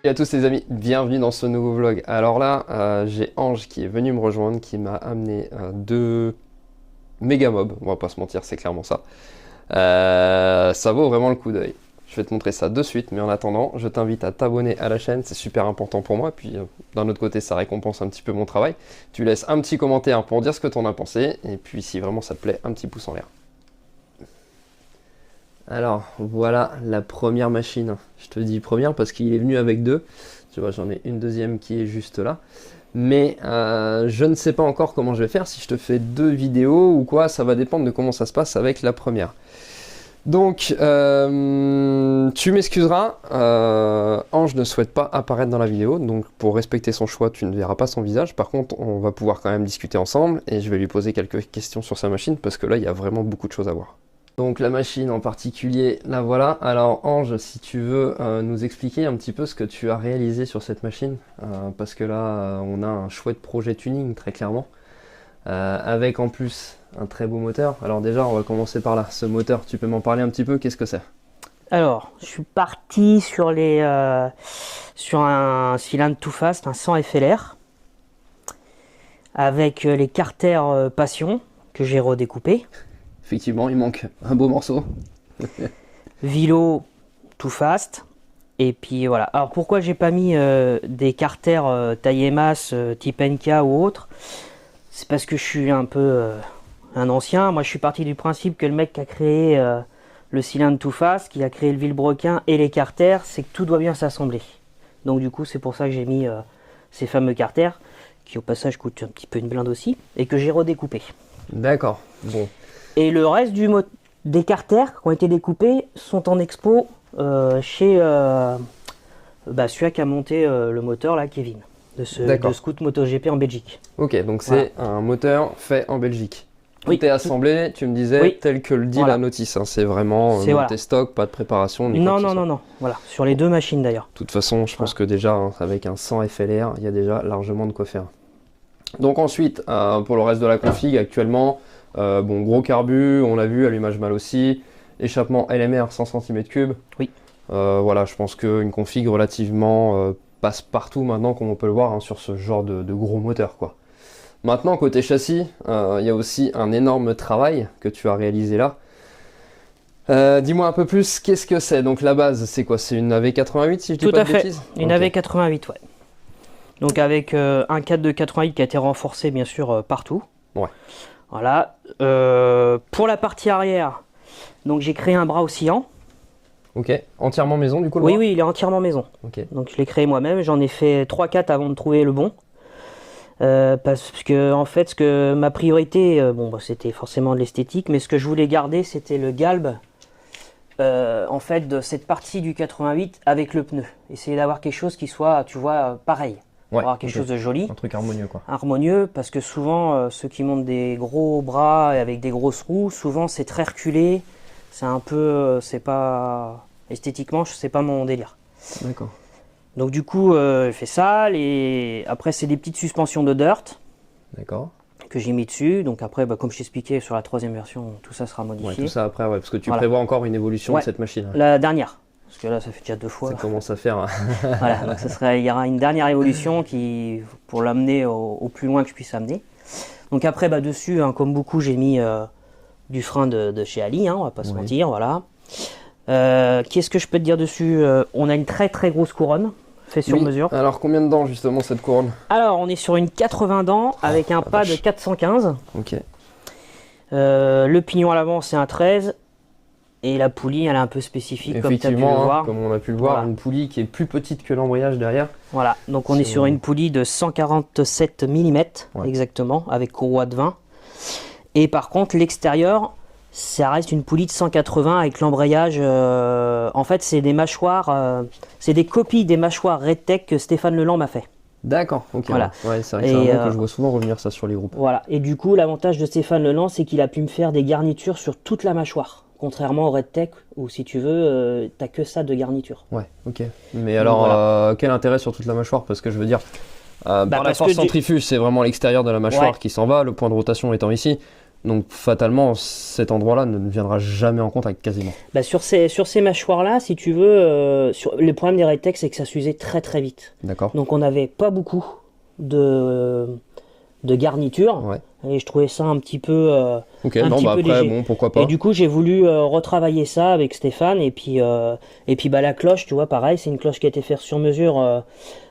Salut à tous les amis, bienvenue dans ce nouveau vlog. Alors là, j'ai Ange qui est venu me rejoindre, qui m'a amené deux méga mobs, on va pas se mentir, c'est clairement ça. Ça vaut vraiment le coup d'œil. Je vais te montrer ça de suite, mais en attendant, je t'invite à t'abonner à la chaîne, c'est super important pour moi, puis d'un autre côté, ça récompense un petit peu mon travail. Tu laisses un petit commentaire pour dire ce que t'en as pensé, et puis si vraiment ça te plaît, un petit pouce en l'air. Alors, voilà la première machine. Je te dis première parce qu'il est venu avec deux. Tu vois, j'en ai une deuxième qui est juste là. Mais je ne sais pas encore comment je vais faire. Si je te fais deux vidéos ou quoi, ça va dépendre de comment ça se passe avec la première. Donc, tu m'excuseras. Ange ne souhaite pas apparaître dans la vidéo. Donc, pour respecter son choix, tu ne verras pas son visage. Par contre, on va pouvoir quand même discuter ensemble. Et je vais lui poser quelques questions sur sa machine parce que là, il y a vraiment beaucoup de choses à voir. Donc la machine en particulier, la voilà. Alors Ange, si tu veux nous expliquer un petit peu ce que tu as réalisé sur cette machine, parce que là on a un chouette projet tuning très clairement, avec en plus un très beau moteur. Alors déjà on va commencer par là, ce moteur, tu peux m'en parler un petit peu, qu'est-ce que c'est? Alors, je suis parti sur sur un cylindre Too Fast, un 100 FLR, avec les carters Passion que j'ai redécoupés. Effectivement, il manque un beau morceau. Vilo Too Fast. Et puis voilà. Alors pourquoi j'ai pas mis des carters taille et masse type NK ou autre? C'est parce que je suis un peu un ancien. Moi je suis parti du principe que le mec qui a créé le cylindre Too Fast, qui a créé le vilebrequin et les carters, c'est que tout doit bien s'assembler. Donc du coup c'est pour ça que j'ai mis ces fameux carters, qui au passage coûtent un petit peu une blinde aussi, et que j'ai redécoupé. D'accord, bon. Et le reste des carters qui ont été découpés sont en expo chez celui qui a monté le moteur, là, Kevin, de Scoot MotoGP en Belgique. Ok, donc c'est un moteur fait en Belgique. Tout Oui, est assemblé, tu me disais, tel que le dit la notice. Hein, c'est vraiment monté stock, pas de préparation. Ni non. Voilà, sur les deux machines d'ailleurs. De toute façon, je pense que déjà, hein, avec un 100 FLR, il y a déjà largement de quoi faire. Donc ensuite, pour le reste de la config, actuellement, bon, gros carbu, on l'a vu, allumage mal aussi, échappement LMR 100 cm3. Oui. Voilà, je pense qu'une config relativement passe partout maintenant, comme on peut le voir, hein, sur ce genre de gros moteur, quoi. Maintenant, côté châssis, il y a aussi un énorme travail que tu as réalisé là. Dis-moi un peu plus, qu'est-ce que c'est? Donc la base, c'est quoi? C'est une AV88 si je dis pas de bêtises? Une AV88, ouais. Donc avec un cadre de 88 qui a été renforcé bien sûr partout. Ouais. Voilà. Pour la partie arrière, donc j'ai créé un bras oscillant. Ok. Entièrement maison du coup le Oui, bras? oui, il est entièrement maison. Ok. Donc je l'ai créé moi-même. J'en ai fait 3-4 avant de trouver le bon. Parce que en fait, ma priorité, c'était forcément de l'esthétique, mais ce que je voulais garder, c'était le galbe. En fait, de cette partie du 88 avec le pneu. Essayer d'avoir quelque chose qui soit, tu vois, pareil. Ouais, avoir quelque chose de joli. Un truc harmonieux, quoi. Harmonieux, parce que souvent, ceux qui montent des gros bras et avec des grosses roues, souvent c'est très reculé. C'est un peu, c'est pas... Esthétiquement, c'est pas mon délire. D'accord. Donc du coup, j'ai fait ça. Après, c'est des petites suspensions de dirt. D'accord. Que j'ai mis dessus. Donc après, comme je t'expliquais sur la troisième version, tout ça sera modifié. Ouais, tout ça après, ouais, parce que tu prévois encore une évolution de cette machine. La dernière. Parce que là, ça fait déjà 2 fois. Ça commence à faire. Voilà, donc il y aura une dernière évolution pour l'amener au plus loin que je puisse amener. Donc après, dessus, hein, comme beaucoup, j'ai mis du frein de chez Ali, hein, on va pas se mentir, voilà. Qu'est-ce que je peux te dire dessus? On a une très très grosse couronne, fait sur mesure. Alors combien de dents justement cette couronne? Alors on est sur une 80 dents avec un pas de 415. Ok. Le pignon à l'avant c'est un 13. Et la poulie, elle est un peu spécifique, comme tu as pu le voir. Comme on a pu le voir, une poulie qui est plus petite que l'embrayage derrière. Voilà, donc on est sur une poulie de 147 mm, exactement, avec courroie de 20. Et par contre, l'extérieur, ça reste une poulie de 180 avec l'embrayage. En fait, c'est des mâchoires, c'est des copies des mâchoires RedTech que Stéphane Leland m'a fait. D'accord, ok. Voilà. Ouais, c'est vrai que c'est un mot que je vois souvent revenir ça sur les groupes. Voilà, et du coup, l'avantage de Stéphane Leland, c'est qu'il a pu me faire des garnitures sur toute la mâchoire. Contrairement au RedTech, où si tu veux, t'as que ça de garniture. Ouais, ok. Mais alors, quel intérêt sur toute la mâchoire? Parce que je veux dire, par la force centrifuge, c'est vraiment l'extérieur de la mâchoire qui s'en va, le point de rotation étant ici. Donc fatalement, cet endroit-là ne viendra jamais en contact quasiment. Bah, sur ces mâchoires-là, si tu veux, le problème des Reitex, c'est que ça s'usait très très vite. D'accord. Donc on n'avait pas beaucoup de garniture. Ouais. Et je trouvais ça un petit peu, Ok, un non, petit bah peu après, léger. bon, pourquoi pas. Et du coup, j'ai voulu retravailler ça avec Stéphane. Et puis bah, la cloche, tu vois, pareil, c'est une cloche qui a été faite sur mesure.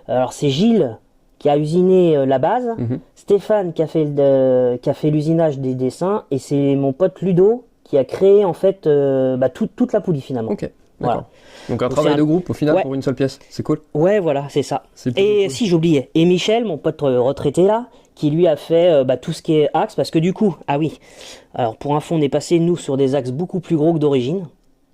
Alors, c'est Gilles qui a usiné la base, Mhm. Stéphane qui a fait l'usinage des dessins, et c'est mon pote Ludo qui a créé en fait bah, toute la poulie finalement. Ok, d'accord. Voilà. Donc un Donc, travail c'est de groupe au final Ouais. pour une seule pièce, c'est cool. Ouais, voilà, c'est ça. C'est plutôt Et cool. si j'oubliais, et Michel, mon pote retraité là, qui lui a fait bah, tout ce qui est axe, parce que du coup, ah oui, alors pour info, on est passé nous sur des axes beaucoup plus gros que d'origine.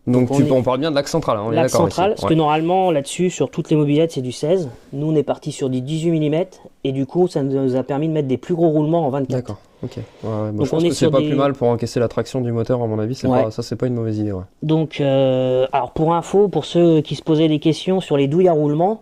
Donc on est- on parle bien de l'axe central, hein, on est L'axe d'accord central, ici. parce que Ouais. normalement là-dessus, sur toutes les mobylettes, c'est du 16. Nous, on est parti sur du 18 mm, et du coup, ça nous a permis de mettre des plus gros roulements en 24. D'accord, ok. Ouais, ouais. Bah, Donc je pense on est que c'est sur pas des- plus mal pour encaisser la traction du moteur, à mon avis, Ouais. ça c'est pas une mauvaise idée. Ouais. Donc, alors pour info, pour ceux qui se posaient des questions sur les douilles à roulement,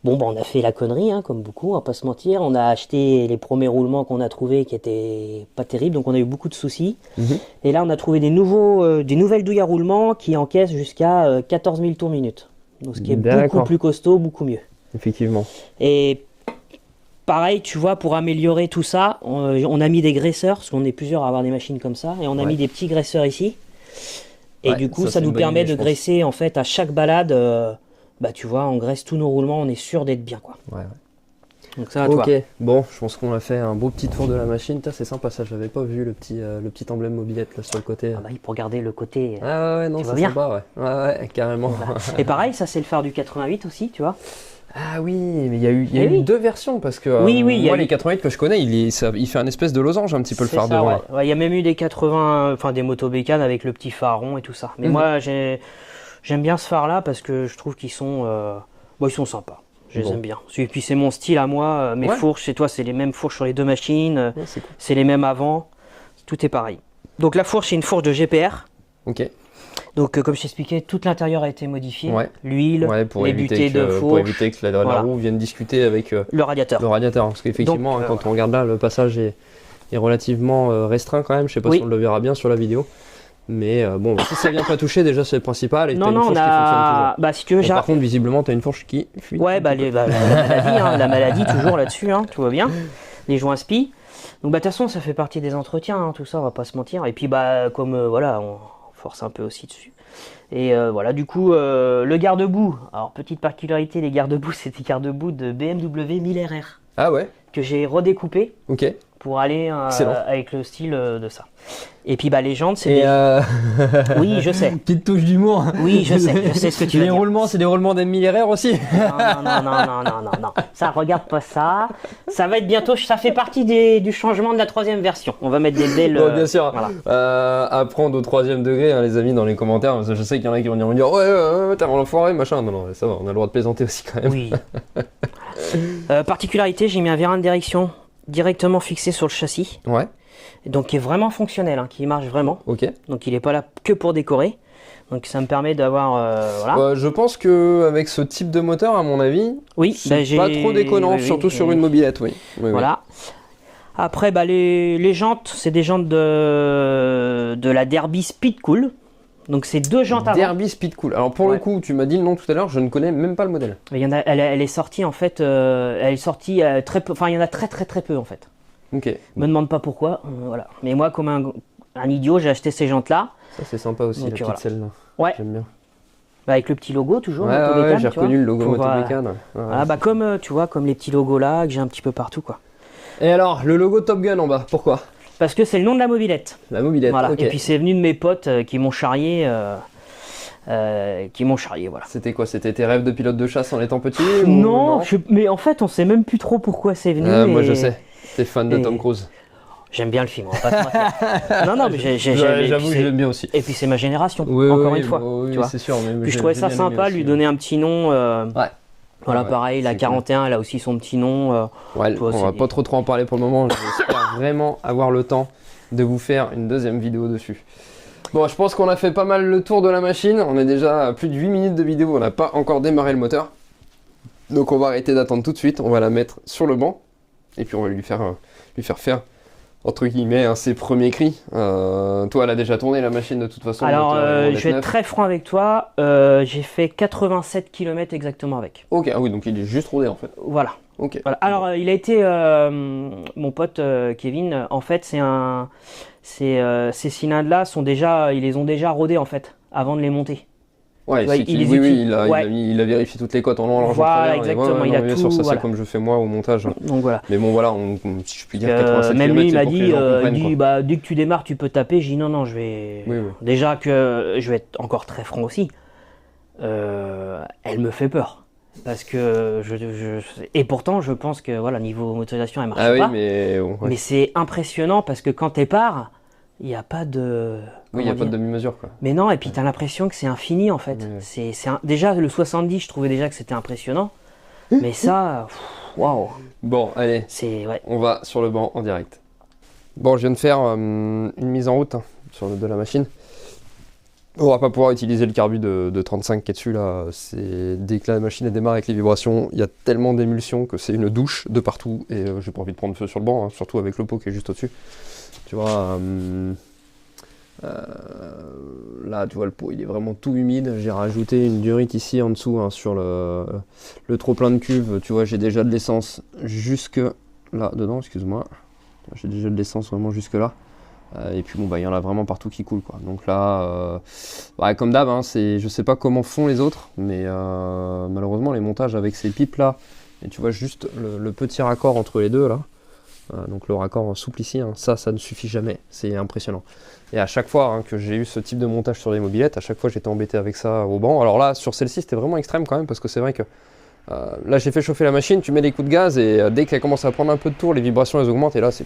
bon, bah, on a fait la connerie, hein, comme beaucoup, on va pas se mentir. On a acheté les premiers roulements qu'on a trouvés qui étaient pas terribles, donc on a eu beaucoup de soucis. Mhm. Et là, on a trouvé des nouvelles douilles à roulement qui encaissent jusqu'à 14 000 tours minute. Donc, ce qui est beaucoup D'accord. plus costaud, beaucoup mieux. Effectivement. Et pareil, tu vois, pour améliorer tout ça, on a mis des graisseurs, parce qu'on est plusieurs à avoir des machines comme ça, et on a Ouais. mis des petits graisseurs ici. Et Ouais, du coup, ça, ça c'est nous une bonne permet idée, de je pense. graisser en fait à chaque balade. Bah, tu vois, on graisse tous nos roulements, on est sûr d'être bien, quoi. Ouais, ouais. Donc ça, toi. Ok, bon, je pense qu'on a fait un beau petit tour de la machine. Putain, c'est sympa ça, j'avais pas vu le petit emblème mobilette là sur le côté. Ah bah oui, pour garder le côté. Ah ouais, non, Tu vois c'est bien. sympa, ouais. Ouais, ouais, carrément. Et pareil, ça c'est le phare du 88 aussi, tu vois. Ah oui, mais il y a eu Eh oui. deux versions parce que Oui, oui, il y a moi eu- les 88 que je connais, il fait un espèce de losange un petit peu le C'est phare ça, devant. ouais. Là. Ouais, il y a même eu des 80, enfin des moto-bécanes avec le petit phare rond et tout ça. Mais Mhm. moi, j'aime bien ce phare-là parce que je trouve qu'ils sont, bon, ils sont sympas. Je les Bon. aime bien. Et puis c'est mon style à moi. Mes Ouais. fourches, chez toi, c'est les mêmes fourches sur les deux machines. Ouais, c'est cool. C'est les mêmes avant. Tout est pareil. Donc la fourche, c'est une fourche de GPR. Ok. Donc comme je t'expliquais, tout l'intérieur a été modifié. Ouais. L'huile, Ouais, pour les éviter butées de pour fourche, éviter que la Voilà. roue vienne discuter avec le radiateur. le radiateur. Parce qu'effectivement, Donc, hein, quand on regarde là, le passage est relativement restreint quand même. Je sais pas Oui. si on le verra bien sur la vidéo. Mais bon, si ça vient pas toucher, déjà c'est le principal. Et t'as Non, une non, fourche on qui fonctionne toujours. a. Bah si tu veux, Bon, j'ai. par contre, visiblement, t'as une fourche qui fuit. Ouais, bah, la maladie, hein, la maladie toujours là-dessus, hein, tout va bien. Les joints spi. Donc bah de toute façon, ça fait partie des entretiens, hein, tout ça, on va pas se mentir. Et puis bah comme voilà, on force un peu aussi dessus. Et voilà, du coup, le garde-boue. Alors petite particularité, les garde-boue, c'est des garde-boue de BMW 1000RR Ah ouais. que j'ai redécoupé Ok. pour aller Excellent. avec le style de ça. Et puis bah les jantes, c'est Et des... Oui, je sais. petite touche d'humour. Oui, je sais ce que tu veux Les dire. roulements, c'est des roulements d'M1000RR aussi. Non. Ça, regarde pas ça. Ça va être bientôt, ça fait partie du changement de la 3e version. On va mettre des belles. Bon, bien sûr. Voilà. À prendre au 3e degré, hein, les amis, dans les commentaires. Parce que je sais qu'il y en a qui vont venir me dire ouais, t'as un enfoiré, machin. Non, ça va, on a le droit de plaisanter aussi quand même. Oui. Particularité, j'ai mis un vérin de direction directement fixé sur le châssis. Ouais, Donc qui est vraiment fonctionnel, hein, qui marche vraiment. ok. Donc il n'est pas là que pour décorer. Donc ça me permet d'avoir. Voilà. Je pense que avec ce type de moteur, à mon avis, Oui, c'est bah, j'ai- pas trop déconnant, oui, surtout sur une mobilette, oui. Oui. Voilà. Après, bah, les jantes, c'est des jantes de la Derby Speed Cool. Donc c'est deux jantes avant. Derby Speed Cool. Alors pour le Ouais. coup, tu m'as dit le nom tout à l'heure, je ne connais même pas le modèle. Mais il y en a, elle est sortie en fait, elle est sortie très peu, enfin il y en a très peu en fait. Ok, Me demande pas pourquoi, voilà. Mais moi comme un idiot, j'ai acheté ces jantes là, ça c'est sympa aussi, Donc, la petite voilà. selle là. Ouais. J'aime bien. avec le petit logo toujours. Ouais, Motobécane, j'ai tu vois, reconnu le logo pour, Motobécane. Ouais, Voilà, bah comme tu vois, comme les petits logos là que j'ai un petit peu partout quoi. Et alors, le logo Top Gun en bas, pourquoi? Parce que c'est le nom de la mobilette. La mobilette, Voilà. ok. Et puis c'est venu de mes potes qui m'ont charrié. Voilà. C'était quoi? C'était tes rêves de pilote de chasse en étant petit ou Non, mais en fait, on sait même plus trop pourquoi c'est venu. Moi et je sais, t'es fan de et- Tom Cruise. J'aime bien le film, on va pas se mentir. non, mais J'avoue que j'aime bien aussi. Et puis c'est ma génération, Oui, encore oui, une fois. oui, tu vois. c'est sûr. Mais Puis je trouvais ça sympa, lui donner un petit nom. Ouais. Voilà, Ouais, pareil, la c'est 41, elle a aussi son petit nom. Ouais, Toi, on va c'est- pas trop en parler pour le moment. J'espère vraiment avoir le temps de vous faire une deuxième vidéo dessus. Bon, je pense qu'on a fait pas mal le tour de la machine. On est déjà à plus de 8 minutes de vidéo. On n'a pas encore démarré le moteur. Donc on va arrêter d'attendre tout de suite. On va la mettre sur le banc. Et puis on va lui faire faire entre guillemets, hein, ses premiers cris. Toi, elle a déjà tourné la machine de toute façon. Alors, le moteur est en je vais être neuf. très franc avec toi. J'ai fait 87 km exactement avec. Ok, ah oui, donc il est juste rodé en fait. Voilà. Ok. Voilà. Alors, il a été mon pote Kevin. En fait, ces cylindres-là ils les ont déjà rodés en fait avant de les monter. Ouais, Tu vois, oui, ouais. il a vérifié toutes les cotes en long, en large, en Voilà, travers, et exactement, non, il a bien tout, sûr, ça voilà. c'est comme je fais moi au montage. Donc voilà. Mais bon, voilà, si je puis dire 87 Même km, lui, il c'est m'a pour que dit, les gens comprennent, quoi. bah, dès que tu démarres, tu peux taper. J'ai dit non, je vais. Oui, oui. Déjà que je vais être encore très franc aussi. Elle me fait peur. Parce que et pourtant, je pense que voilà, niveau motorisation, elle marche Ah oui, pas. mais bon, ouais. Mais c'est impressionnant parce que quand tu pars, il n'y a pas de. Oui, il n'y a comment pas de dire demi-mesure, quoi. Mais non, et puis tu as l'impression que c'est infini en fait. Ouais. Déjà, le 70, je trouvais déjà que c'était impressionnant. Mais ça, waouh. Bon, allez, Ouais. on va sur le banc en direct. Bon, je viens de faire une mise en route hein, de la machine. On va pas pouvoir utiliser le carbu de 35 qui est dessus là. Dès que la machine elle démarre avec les vibrations, il y a tellement d'émulsion que c'est une douche de partout. Et j'ai pas envie de prendre feu sur le banc, hein, surtout avec le pot qui est juste au-dessus. Tu vois, là tu vois le pot il est vraiment tout humide. J'ai rajouté une durite ici en dessous hein, sur le trop plein de cuve. Tu vois, j'ai déjà de l'essence jusque là dedans, excuse-moi. J'ai déjà de l'essence vraiment jusque là. Et puis bon bah il y en a vraiment partout qui coule quoi. Donc là comme d'hab hein, je sais pas comment font les autres, mais malheureusement les montages avec ces pipes là, et tu vois juste le petit raccord entre les deux là, donc le raccord souple ici, hein, ça ne suffit jamais, c'est impressionnant. Et à chaque fois hein, que j'ai eu ce type de montage sur les mobylettes, à chaque fois j'étais embêté avec ça au banc. Alors là sur celle-ci c'était vraiment extrême quand même, parce que c'est vrai que là j'ai fait chauffer la machine, tu mets des coups de gaz et dès qu'elle commence à prendre un peu de tour, les vibrations elles augmentent et là je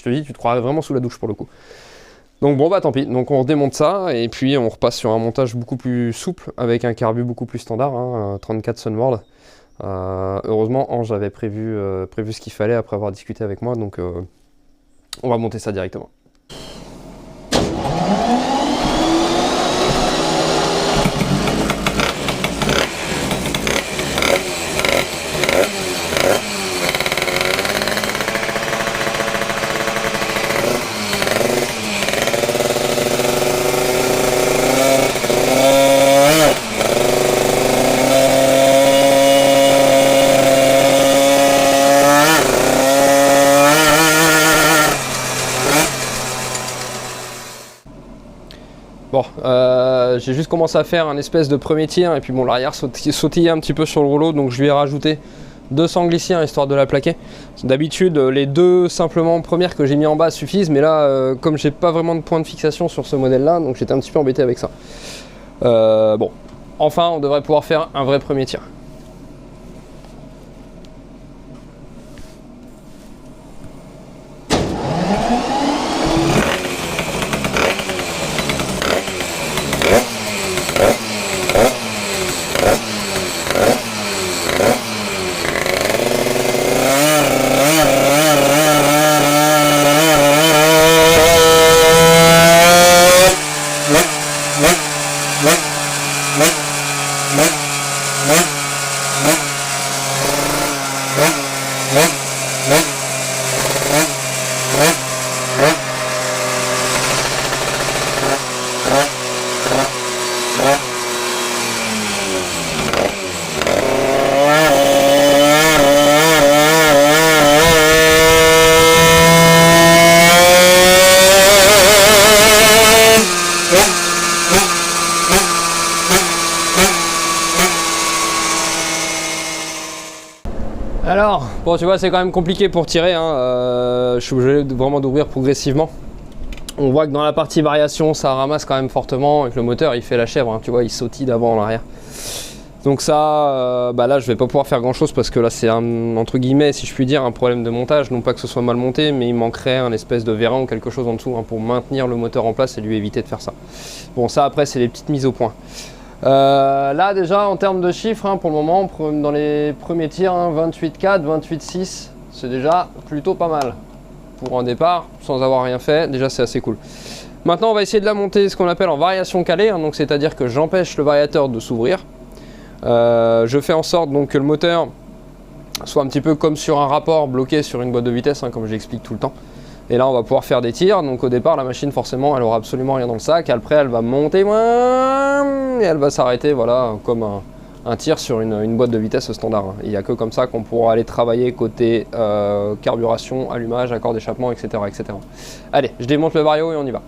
te dis, tu te croirais vraiment sous la douche pour le coup. Donc bon bah tant pis, donc on redémonte ça et puis on repasse sur un montage beaucoup plus souple avec un carbu beaucoup plus standard, hein, 34 Sunworld. Heureusement Ange avait prévu ce qu'il fallait après avoir discuté avec moi, donc on va monter ça directement. Bon, j'ai juste commencé à faire un espèce de premier tir et puis bon l'arrière sautillait un petit peu sur le rouleau, donc je lui ai rajouté 200 glissières histoire de la plaquer. D'habitude les deux simplement premières que j'ai mis en bas suffisent, mais là comme j'ai pas vraiment de point de fixation sur ce modèle là, donc j'étais un petit peu embêté avec ça. Bon, enfin on devrait pouvoir faire un vrai premier tir. Alors, bon tu vois c'est quand même compliqué pour tirer, hein. Je suis obligé vraiment d'ouvrir progressivement. On voit que dans la partie variation ça ramasse quand même fortement et que le moteur il fait la chèvre, hein. Tu vois il sautille d'avant en arrière. Donc ça, là je vais pas pouvoir faire grand chose parce que là c'est entre guillemets si je puis dire un problème de montage, non pas que ce soit mal monté mais il manquerait un espèce de vérin ou quelque chose en dessous hein, pour maintenir le moteur en place et lui éviter de faire ça. Bon ça après c'est les petites mises au point. Là déjà en termes de chiffres hein, pour le moment dans les premiers tirs hein, 28,4, 28,6 c'est déjà plutôt pas mal pour un départ sans avoir rien fait, déjà c'est assez cool. Maintenant on va essayer de la monter ce qu'on appelle en variation calée hein, donc c'est à dire que j'empêche le variateur de s'ouvrir. Je fais en sorte donc que le moteur soit un petit peu comme sur un rapport bloqué sur une boîte de vitesse hein, comme j'explique tout le temps. Et là on va pouvoir faire des tirs. Donc au départ la machine forcément elle aura absolument rien dans le sac. Après elle va monter et elle va s'arrêter, voilà, comme un tir sur une boîte de vitesse standard. Il n'y a que comme ça qu'on pourra aller travailler côté carburation, allumage, accord d'échappement, etc., etc. Allez, je démonte le vario et on y va.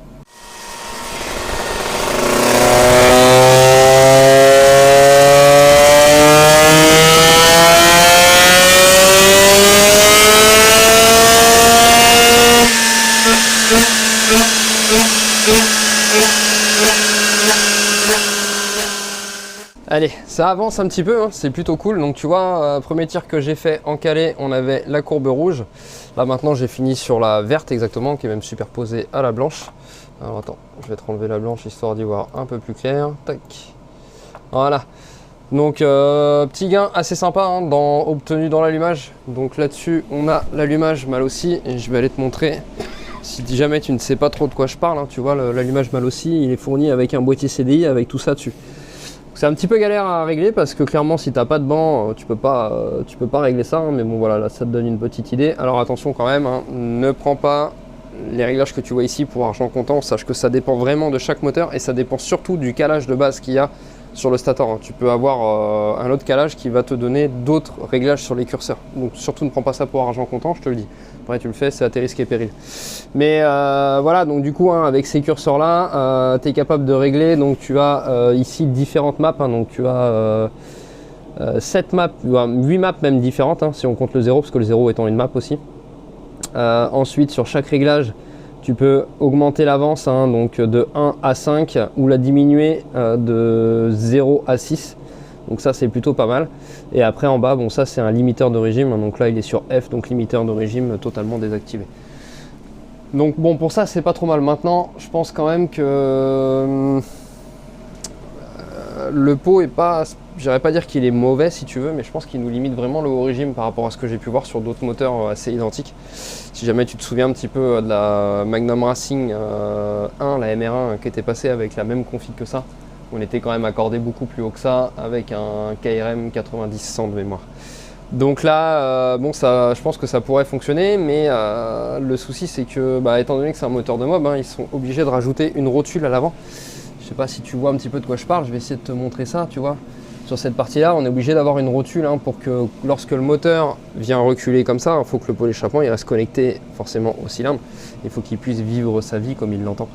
Allez, ça avance un petit peu, hein, c'est plutôt cool. Donc tu vois, premier tir que j'ai fait en calé, on avait la courbe rouge. Là maintenant j'ai fini sur la verte exactement, qui est même superposée à la blanche. Alors attends, je vais te enlever la blanche histoire d'y voir un peu plus clair. Tac. Voilà. Donc petit gain assez sympa hein, obtenu dans l'allumage. Donc là-dessus on a l'allumage mal aussi. Et je vais aller te montrer. Si jamais tu ne sais pas trop de quoi je parle, hein, tu vois l'allumage mal aussi, il est fourni avec un boîtier CDI avec tout ça dessus. C'est un petit peu galère à régler parce que clairement si t'as pas de banc tu peux pas régler ça hein, mais bon voilà, là ça te donne une petite idée. Alors attention quand même, hein, ne prends pas les réglages que tu vois ici pour argent comptant, sache que ça dépend vraiment de chaque moteur et ça dépend surtout du calage de base qu'il y a sur le stator. Hein. Tu peux avoir un autre calage qui va te donner d'autres réglages sur les curseurs, donc surtout ne prends pas ça pour argent comptant, je te le dis. Après tu le fais, c'est à tes risques et périls. Mais voilà, donc du coup hein, avec ces curseurs là tu es capable de régler. Donc tu as ici différentes maps hein, donc tu as 7 maps, 8 maps même différentes hein, si on compte le 0 parce que le 0 étant une map aussi. Ensuite sur chaque réglage tu peux augmenter l'avance hein, donc de 1 à 5 ou la diminuer de 0 à 6. Donc ça c'est plutôt pas mal. Et après en bas, bon ça c'est un limiteur de régime, hein, donc là il est sur F, donc limiteur de régime totalement désactivé. Donc bon pour ça c'est pas trop mal. Maintenant je pense quand même que le pot est pas, j'irais pas dire qu'il est mauvais si tu veux, mais je pense qu'il nous limite vraiment le haut régime par rapport à ce que j'ai pu voir sur d'autres moteurs assez identiques. Si jamais tu te souviens un petit peu de la Magnum Racing 1, la MR1 qui était passée avec la même config que ça, on était quand même accordé beaucoup plus haut que ça avec un KRM 90-100 de mémoire. Donc là, bon, ça, je pense que ça pourrait fonctionner, mais le souci c'est que, étant donné que c'est un moteur de mob, hein, ils sont obligés de rajouter une rotule à l'avant. Je sais pas si tu vois un petit peu de quoi je parle, je vais essayer de te montrer ça, tu vois. Sur cette partie-là, on est obligé d'avoir une rotule hein, pour que lorsque le moteur vient reculer comme ça, il faut que le pot d'échappement il reste connecté forcément au cylindre. Il faut qu'il puisse vivre sa vie comme il l'entend.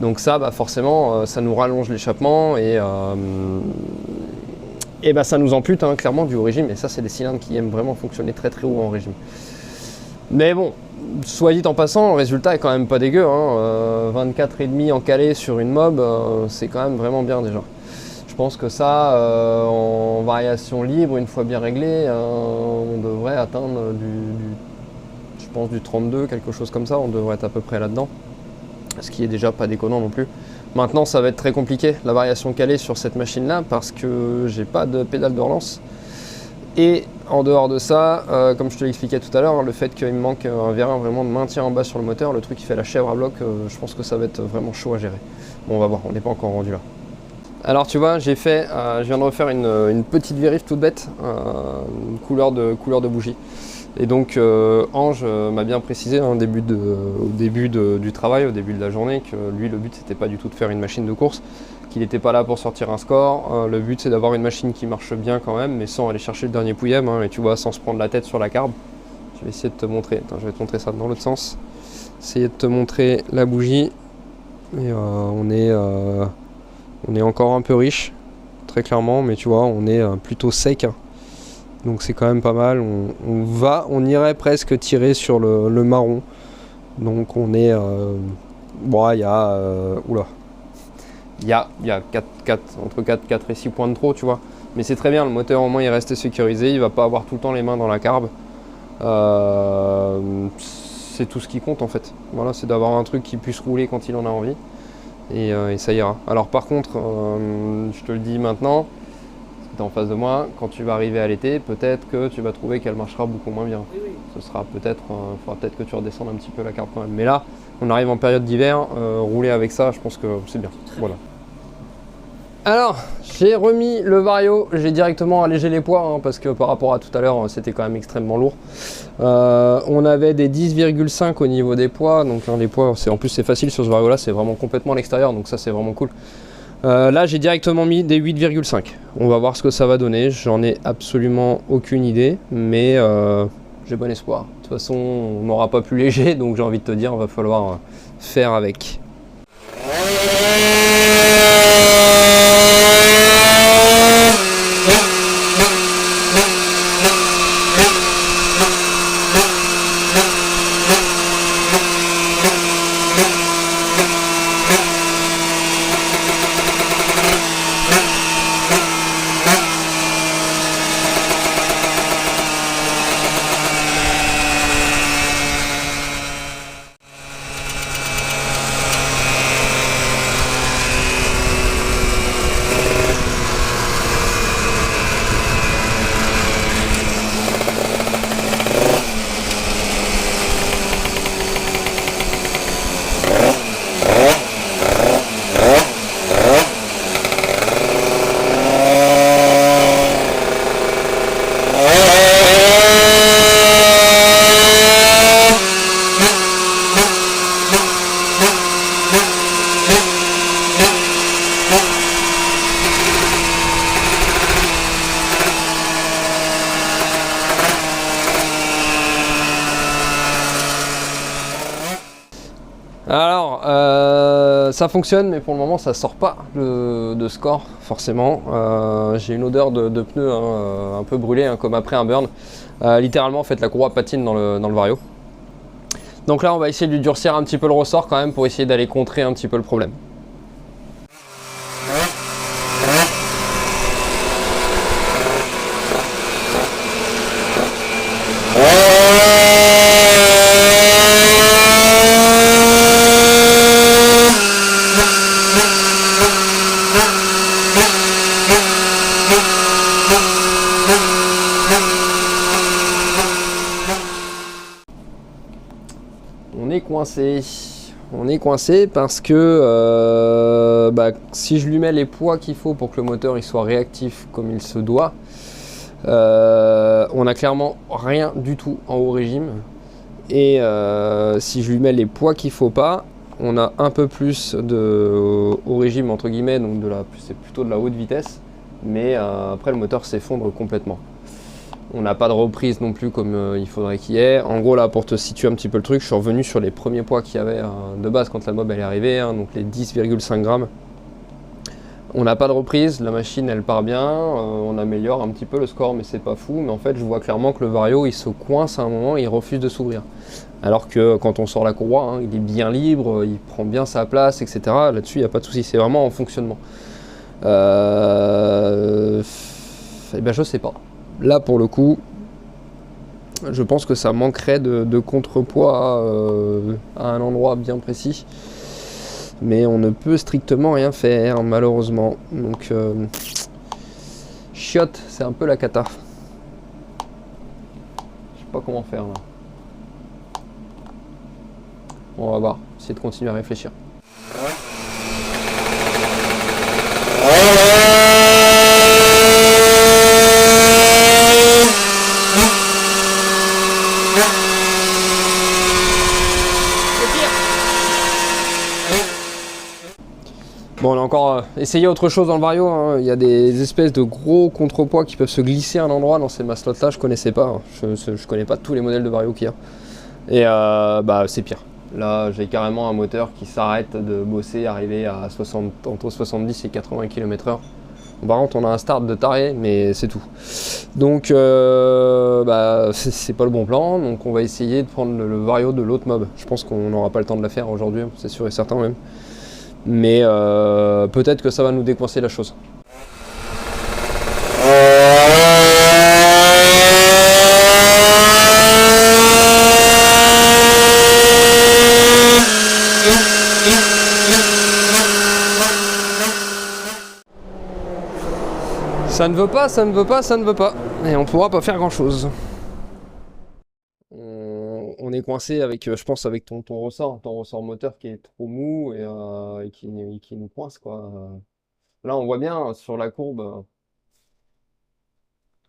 Donc ça, forcément, ça nous rallonge l'échappement et ça nous ampute hein, clairement du haut régime. Et ça, c'est des cylindres qui aiment vraiment fonctionner très très haut en régime. Mais bon, soit dit en passant, le résultat est quand même pas dégueu. Hein. 24,5 en calé sur une mob, c'est quand même vraiment bien déjà. Je pense que ça, en variation libre, une fois bien réglé, on devrait atteindre je pense du 32, quelque chose comme ça. On devrait être à peu près là-dedans. Ce qui est déjà pas déconnant non plus. Maintenant ça va être très compliqué la variation calée sur cette machine là parce que j'ai pas de pédale de relance et en dehors de ça comme je te l'expliquais tout à l'heure, le fait qu'il me manque un vérin vraiment de maintien en bas sur le moteur, le truc qui fait la chèvre à bloc, je pense que ça va être vraiment chaud à gérer. Bon on va voir, on n'est pas encore rendu là. Alors tu vois, je viens de refaire une petite vérif toute bête, couleur de bougie. Et donc Ange m'a bien précisé hein, au début du travail, au début de la journée, que lui le but c'était pas du tout de faire une machine de course, qu'il n'était pas là pour sortir un score. Le but c'est d'avoir une machine qui marche bien quand même, mais sans aller chercher le dernier pouillem, hein, et tu vois, sans se prendre la tête sur la carbe. Je vais essayer de te montrer, attends, je vais te montrer ça dans l'autre sens. Essayer de te montrer la bougie. Et on est encore un peu riche, très clairement, mais tu vois, on est plutôt sec. Hein. Donc c'est quand même pas mal, on irait presque tirer sur le marron. Donc on est, il y a, il y a entre 4 et 6 points de trop, tu vois. Mais c'est très bien, le moteur au moins il reste sécurisé, il va pas avoir tout le temps les mains dans la carbe. C'est tout ce qui compte en fait. Voilà, c'est d'avoir un truc qui puisse rouler quand il en a envie. Et ça ira. Alors par contre, je te le dis maintenant, en face de moi, quand tu vas arriver à l'été, peut-être que tu vas trouver qu'elle marchera beaucoup moins bien. Oui, oui. Ce sera peut-être, faudra peut-être que tu redescendes un petit peu la carbe quand même. Mais là, on arrive en période d'hiver, rouler avec ça, je pense que c'est bien. Voilà. Alors, j'ai remis le Vario, j'ai directement allégé les poids hein, parce que par rapport à tout à l'heure, c'était quand même extrêmement lourd. On avait des 10,5 au niveau des poids, donc les poids, en plus c'est facile sur ce Vario là, c'est vraiment complètement à l'extérieur, donc ça c'est vraiment cool. Là j'ai directement mis des 8,5. On va voir ce que ça va donner, j'en ai absolument aucune idée, mais j'ai bon espoir. De toute façon, on n'aura pas plus léger, donc j'ai envie de te dire, il va falloir faire avec. Alors, ça fonctionne, mais pour le moment, ça sort pas de score, forcément. J'ai une odeur de pneu hein, un peu brûlé, hein, comme après un burn. Littéralement, en fait, la courroie patine dans le Vario. Donc là, on va essayer de lui durcir un petit peu le ressort quand même pour essayer d'aller contrer un petit peu le problème. On est coincé parce que si je lui mets les poids qu'il faut pour que le moteur il soit réactif comme il se doit, on a clairement rien du tout en haut régime. Et si je lui mets les poids qu'il faut pas, on a un peu plus de haut régime entre guillemets, donc c'est plutôt de la haute vitesse, mais après le moteur s'effondre complètement. On n'a pas de reprise non plus comme il faudrait qu'il y ait. En gros là, pour te situer un petit peu le truc, je suis revenu sur les premiers poids qu'il y avait de base quand la mob elle est arrivée, hein, donc les 10,5 grammes. On n'a pas de reprise, la machine elle part bien, on améliore un petit peu le score mais c'est pas fou. Mais en fait je vois clairement que le Vario il se coince à un moment et il refuse de s'ouvrir. Alors que quand on sort la courroie, hein, il est bien libre, il prend bien sa place, etc. Là-dessus il n'y a pas de souci, c'est vraiment en fonctionnement. Et ben je sais pas. Là pour le coup, je pense que ça manquerait de contrepoids à un endroit bien précis. Mais on ne peut strictement rien faire malheureusement. Donc chiotte, c'est un peu la cata. Je sais pas comment faire là. Bon, on va voir, essayer de continuer à réfléchir. Bon, on a encore essayé autre chose dans le Vario, hein. Il y a des espèces de gros contrepoids qui peuvent se glisser à un endroit dans ces maslots là, je connaissais pas, hein. Je connais pas tous les modèles de Vario qu'il y a. Et c'est pire. Là j'ai carrément un moteur qui s'arrête de bosser, arriver à entre 70 et 80 km/h. Par contre on a un start de taré, mais c'est tout. Donc c'est pas le bon plan, donc on va essayer de prendre le Vario de l'autre mob. Je pense qu'on n'aura pas le temps de la faire aujourd'hui, c'est sûr et certain même. Mais peut-être que ça va nous décoincer la chose. Ça ne veut pas, ça ne veut pas, ça ne veut pas. Et on pourra pas faire grand chose. On est coincé avec, je pense, avec ton ressort moteur qui est trop mou et qui nous coince quoi. Là, on voit bien sur la courbe.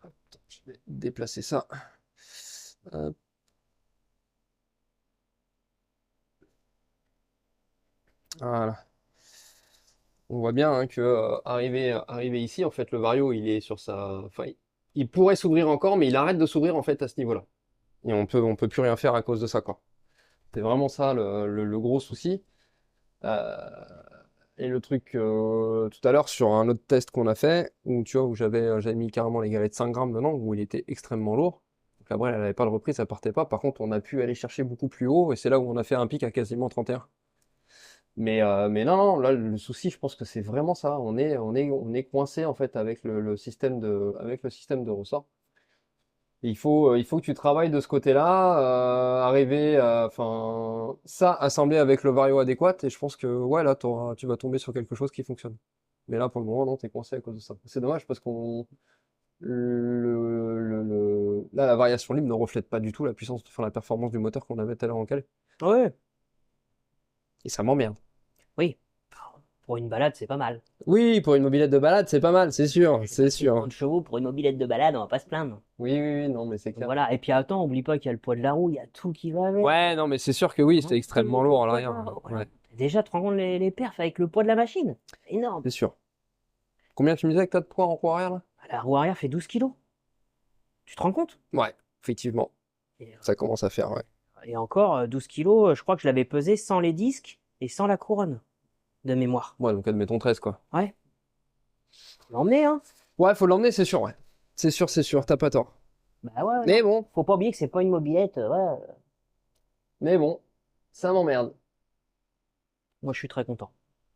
Attends, je vais déplacer ça. Hop, voilà. On voit bien hein, que arrivé ici, en fait, le Vario, il est sur sa. Enfin, il pourrait s'ouvrir encore, mais il arrête de s'ouvrir en fait à ce niveau-là. Et on peut plus rien faire à cause de ça, quoi. C'est vraiment ça le gros souci. Euh, et le truc tout à l'heure sur un autre test qu'on a fait, où tu vois, où j'avais mis carrément les galets de 5 grammes dedans, où il était extrêmement lourd. Donc la brêle, elle avait pas de reprise, ça partait pas. Par contre, on a pu aller chercher beaucoup plus haut, et c'est là où on a fait un pic à quasiment 31. Mais non, non, là, le souci, je pense que c'est vraiment ça. On est coincé en fait avec avec le système de ressort. Et il faut que tu travailles de ce côté-là, arriver, enfin, ça assemblé avec le vario adéquat, et je pense que ouais, là, tu vas tomber sur quelque chose qui fonctionne. Mais là, pour le moment, non, t'es coincé à cause de ça. C'est dommage parce là, la variation libre ne reflète pas du tout la puissance, enfin, la performance du moteur qu'on avait tout à l'heure en calé. Ouais, Et ça m'emmerde. oui. Pour une balade, c'est pas mal. Oui, pour une mobilette de balade, c'est pas mal, c'est sûr, c'est sûr. 30 chevaux pour une mobilette de balade, on va pas se plaindre. Oui, oui, oui, non, mais c'est Donc clair. voilà. Et puis attends, oublie pas qu'il y a le poids de la roue, il y a tout qui va avec. Ouais, non, mais c'est sûr que oui, c'est Hein, extrêmement le lourd à poids de la l'arrière. roue, voilà. Ouais, Déjà, tu te rends compte les perfs avec le poids de la machine? Énorme. c'est sûr. Combien tu me disais que t'as de poids en roue arrière, là? La roue arrière fait 12 kilos. Tu te rends compte? Ouais, effectivement. Et, Ça commence à faire, ouais. et encore, 12 kilos, je crois que je l'avais pesé sans les disques et sans la couronne de mémoire. Ouais, donc admettons 13, quoi. Ouais. Faut l'emmener, hein. Ouais, faut l'emmener, c'est sûr, ouais. C'est sûr, t'as pas tort. Bah ouais, non. Mais bon, Faut pas oublier que c'est pas une mobilette, ouais. mais bon, ça m'emmerde. Moi, je suis très content.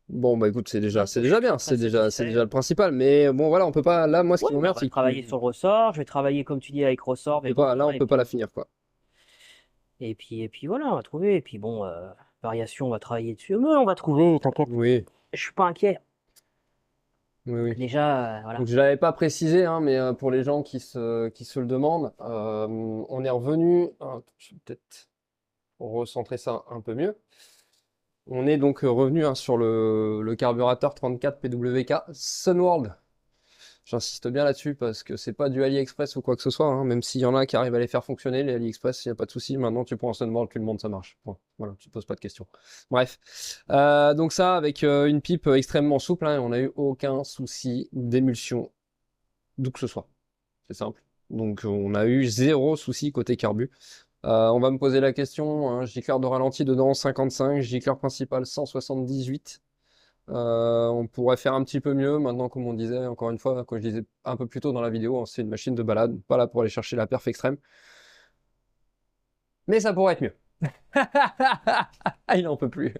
Bon, bah écoute, c'est déjà bien, Très c'est satisfait. déjà le principal. Mais bon, voilà, on peut pas, là, moi, ce Ouais, qui on m'emmerde, va c'est travailler sur le ressort. Je vais travailler, comme tu dis, avec ressort, là, on et peut pas la finir, quoi. puis voilà, on va trouver. Et puis bon, variation, on va travailler dessus. Mais on va trouver, t'inquiète. Oui, Je suis pas inquiet. oui, oui. Déjà, voilà. Donc je l'avais pas précisé, hein, mais pour les gens qui se le demandent, on est revenu. Je vais peut-être recentrer ça un peu mieux. On est donc revenu hein, sur le carburateur 34 PWK Sunworld. J'insiste bien là-dessus parce que c'est pas du AliExpress ou quoi que ce soit, hein, même s'il y en a qui arrivent à les faire fonctionner, les AliExpress, il n'y a pas de souci. Maintenant, tu prends un Sunworld, tu le montes, ça marche. Point. Voilà, tu te poses pas de questions. Bref. Donc ça, avec une pipe extrêmement souple, hein, on n'a eu aucun souci d'émulsion d'où que ce soit. C'est simple. Donc on a eu zéro souci côté carbu. On va me poser la question, hein, gicleur de ralenti dedans 55, gicleur principal 178. On pourrait faire un petit peu mieux maintenant, comme on disait, encore une fois, comme je disais un peu plus tôt dans la vidéo, hein, c'est une machine de balade, pas là pour aller chercher la perf extrême. Mais ça pourrait être mieux. Il en peut plus.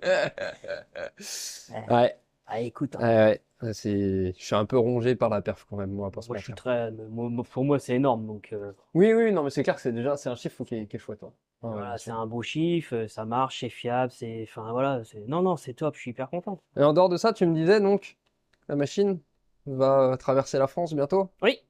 Ouais, Ah, écoute, hein. ouais. Je suis un peu rongé par la perf quand même, moi, pas se Moi, je suis mentir. très, pour moi, c'est énorme. Donc, Oui, oui, non, mais c'est clair que c'est un chiffre qui est chouette, hein. Ouais, ouais, bien voilà, c'est sûr. un beau chiffre, ça marche, c'est fiable, enfin, voilà, non, non, c'est top, je suis hyper content. Et en dehors de ça, tu me disais donc, la machine va traverser la France bientôt. Oui, Tu,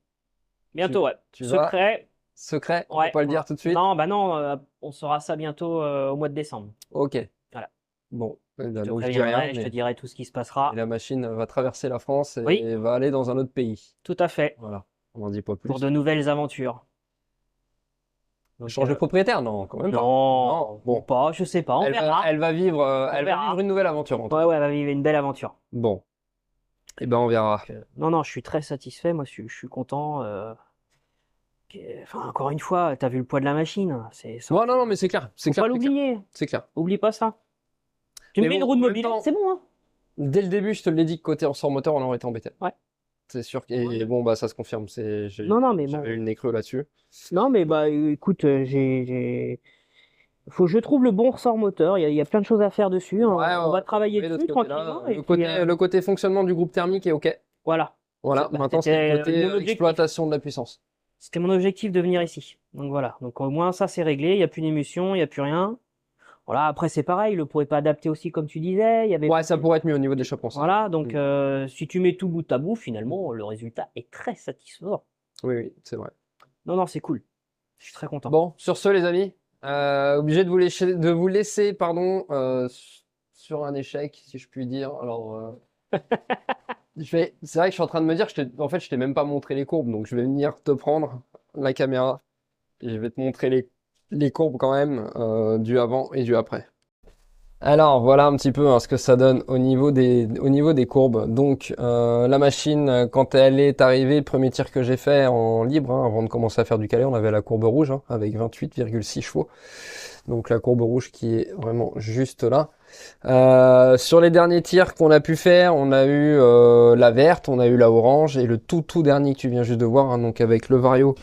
bientôt, ouais. tu vas, Secret, secret, on peut ouais. pas le dire tout de suite. Non, bah non, on saura ça bientôt au mois de décembre. Ok. Voilà. Bon, eh Je ben, te donc je dis rien, préviendrai, je te mais dirai tout ce qui se et passera. la machine va traverser la France Oui, et va aller dans un autre pays. tout à fait, Voilà, on n'en dit pas pour plus. de nouvelles aventures. Donc, Change de propriétaire? Non, quand même pas. Non, non, ou bon, pas, je sais pas, on verra. elle va vivre, On elle va verra. vivre une nouvelle aventure en tout Ouais, cas. ouais, elle va vivre une belle aventure. Bon, et ben on verra. Non, non, je suis très satisfait, moi, je suis content. Enfin, encore une fois, t'as vu le poids de la machine, Bon, non, non, mais c'est clair, faut pas c'est clair, l'oublier. c'est clair. Oublie pas ça. Tu me Mais mets une bon, roue de en même mobilette, temps, c'est bon, hein? dès le début, je te l'ai dit que côté ressort moteur, on aurait été embêté. Ouais. C'est sûr. Et bon, bah ça se confirme. Non, non, mais bon. J'avais eu le nez creux là-dessus. Non, mais bah, écoute, faut que je trouve le bon ressort moteur. Il y a plein de choses à faire dessus. Ouais, On va travailler oui, de ce dessus côté-là, tranquillement. Et puis, le côté fonctionnement du groupe thermique est OK. voilà. Voilà, Bah, maintenant c'est le côté mon objectif. exploitation de la puissance. C'était mon objectif de venir ici. Donc voilà. Donc au moins ça c'est réglé. Il y a plus d'émulsion, il y a plus rien. Voilà. Après c'est pareil. Le pot est pas adapté aussi comme tu disais. Il y avait. Ouais, ça pourrait être mieux au niveau de l'échappement. Voilà. Donc Mm. si tu mets tout bout à bout, finalement le résultat est très satisfaisant. Oui, oui, c'est vrai. Non, non, c'est cool. Je suis très content. Bon, sur ce, les amis, obligé de vous laisser, pardon, sur un échec, si je puis dire. Alors, C'est vrai que je suis en train de me dire, en fait, je t'ai même pas montré les courbes, donc je vais venir te prendre la caméra et je vais te montrer les courbes quand même, du avant et du après. Alors voilà un petit peu hein, ce que ça donne au niveau des courbes. Donc la machine, quand elle est arrivée, le premier tir que j'ai fait en libre, hein, avant de commencer à faire du calais, on avait la courbe rouge hein, avec 28,6 chevaux. Donc la courbe rouge qui est vraiment juste là. Sur les derniers tirs qu'on a pu faire, on a eu la verte, on a eu la orange et le tout dernier que tu viens juste de voir, hein, donc avec le Vario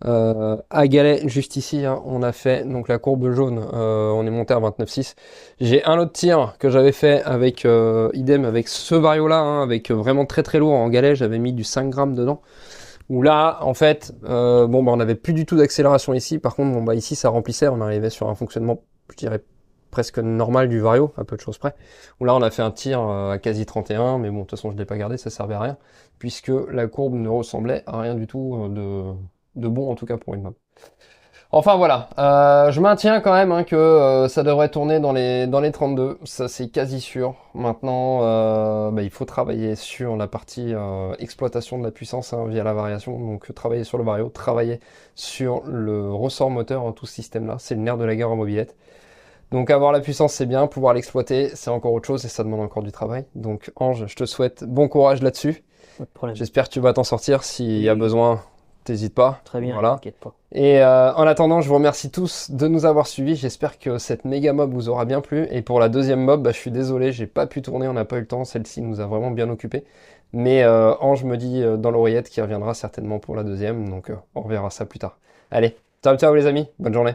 à galet juste ici, hein, on a fait donc la courbe jaune, on est monté à 29,6. J'ai un autre tir que j'avais fait avec idem avec ce Vario là, hein, avec vraiment très lourd en galet, j'avais mis du 5 grammes dedans. Où là, en fait, bon bah on avait plus du tout d'accélération ici. Par contre, bon bah ici ça remplissait, on arrivait sur un fonctionnement, je dirais presque normal du Vario, à peu de choses près. Où là on a fait un tir à quasi 31, mais bon de toute façon je l'ai pas gardé, ça servait à rien, puisque la courbe ne ressemblait à rien du tout de bon en tout cas pour une map. Enfin voilà, je maintiens quand même hein, que ça devrait tourner dans les 32, ça c'est quasi sûr. Maintenant, bah, il faut travailler sur la partie exploitation de la puissance hein, via la variation, donc travailler sur le vario, travailler sur le ressort moteur, hein, tout ce système-là, c'est le nerf de la guerre en mobilette. Donc avoir la puissance c'est bien, pouvoir l'exploiter c'est encore autre chose et ça demande encore du travail. Donc Ange, je te souhaite bon courage là-dessus. Pas de problème. J'espère que tu vas t'en sortir, s'il y a besoin, t'hésites pas. Très bien, Voilà. t'inquiète pas. Et en attendant, je vous remercie tous de nous avoir suivis. J'espère que cette méga mob vous aura bien plu. Et pour la deuxième mob, bah, je suis désolé, j'ai pas pu tourner, on n'a pas eu le temps. Celle-ci nous a vraiment bien occupé. Mais Ange me dit dans l'oreillette qu'il reviendra certainement pour la deuxième. Donc on reverra ça plus tard. Allez, ciao ciao les amis, bonne journée.